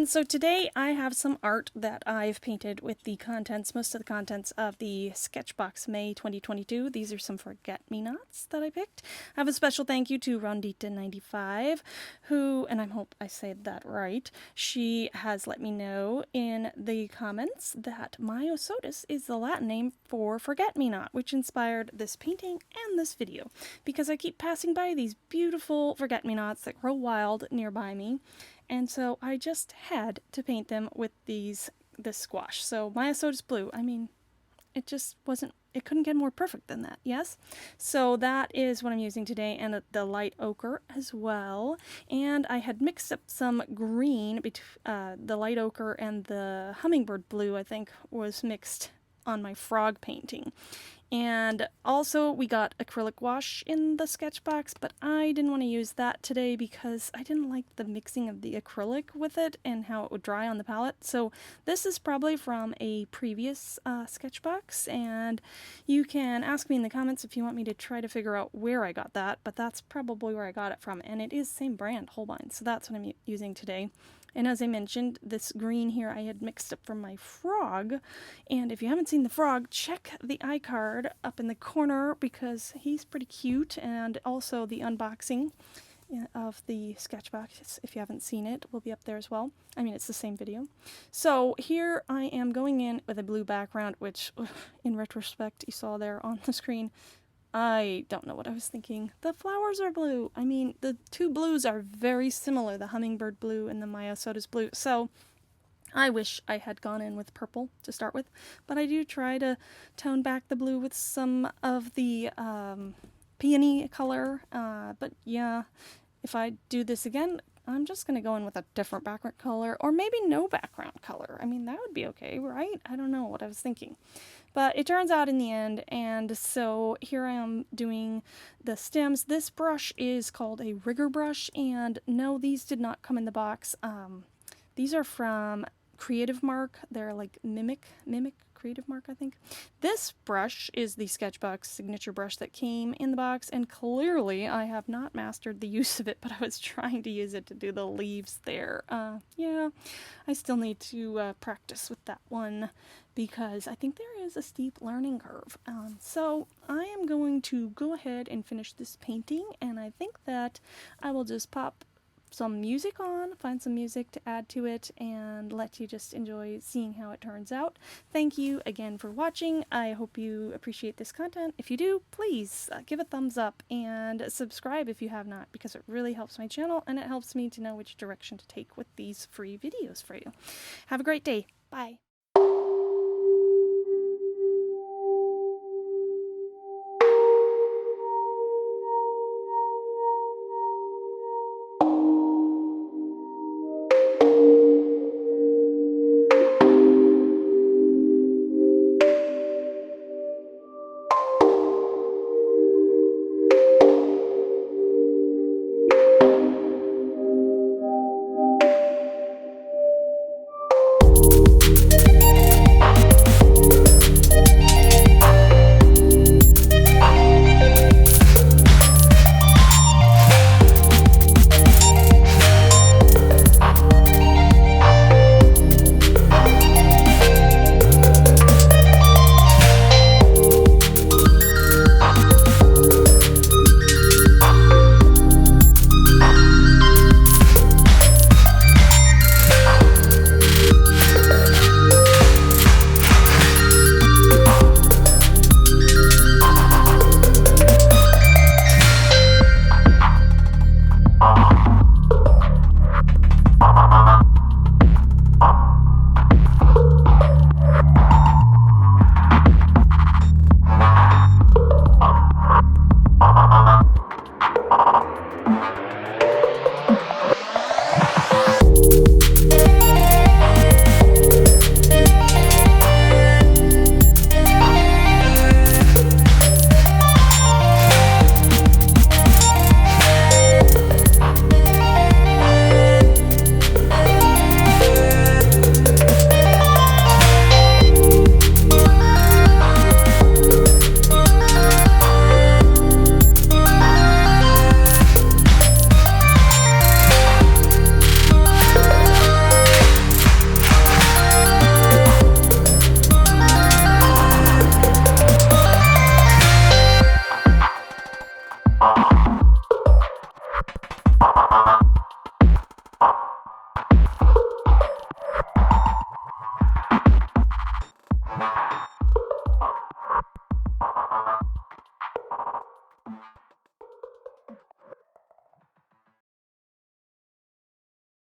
everyone. So today I have some art that I've painted with the contents, most of the contents of the Sketchbox May 2022. These are some forget-me-nots that I picked. I have a special thank you to Rondita95, who, and I hope I said that right, she has let me know in the comments that Myosotis is the Latin name for forget-me-not, which inspired this painting and this video, because I keep passing by these beautiful forget-me-nots that grow wild nearby me. And so I just had to paint them with this squash. So Myosotis blue, I mean, it just wasn't, it couldn't get more perfect than that, yes? So that is what I'm using today, and the light ochre as well. And I had mixed up some green, the light ochre and the hummingbird blue, I think, was mixed on my frog painting. And also we got acrylic wash in the Sketchbox, but I didn't want to use that today because I didn't like the mixing of the acrylic with it and how it would dry on the palette. So this is probably from a previous Sketchbox, and you can ask me in the comments if you want me to try to figure out where I got that, but that's probably where I got it from, and it is same brand, Holbein, so that's what I'm using today. And as I mentioned, this green here I had mixed up from my frog. And if you haven't seen the frog, check the iCard up in the corner because he's pretty cute. And also the unboxing of the Sketchbox, if you haven't seen it, will be up there as well. I mean, it's the same video. So here I am going in with a blue background, which in retrospect you saw there on the screen. I don't know what I was thinking. The flowers are blue. I mean, the two blues are very similar, the hummingbird blue and the Myosotis blue. So I wish I had gone in with purple to start with, but I do try to tone back the blue with some of the peony color. But yeah, if I do this again, I'm just going to go in with a different background color, or maybe no background color. I mean, that would be okay, right? I don't know what I was thinking. But it turns out in the end, and so here I am doing the stems. This brush is called a rigger brush, and no, these did not come in the box. These are from Creative Mark. They're like Mimic Creative Mark, I think. This brush is the Sketchbox signature brush that came in the box, and clearly I have not mastered the use of it, but I was trying to use it to do the leaves there. Yeah, I still need to practice with that one because I think there is a steep learning curve. So I am going to go ahead and finish this painting, and I think that I will just pop some music on, find some music to add to it, and let you just enjoy seeing how it turns out. Thank you again for watching. I hope you appreciate this content. If you do, please give a thumbs up and subscribe if you have not, because it really helps my channel and it helps me to know which direction to take with these free videos for you. Have a great day. Bye.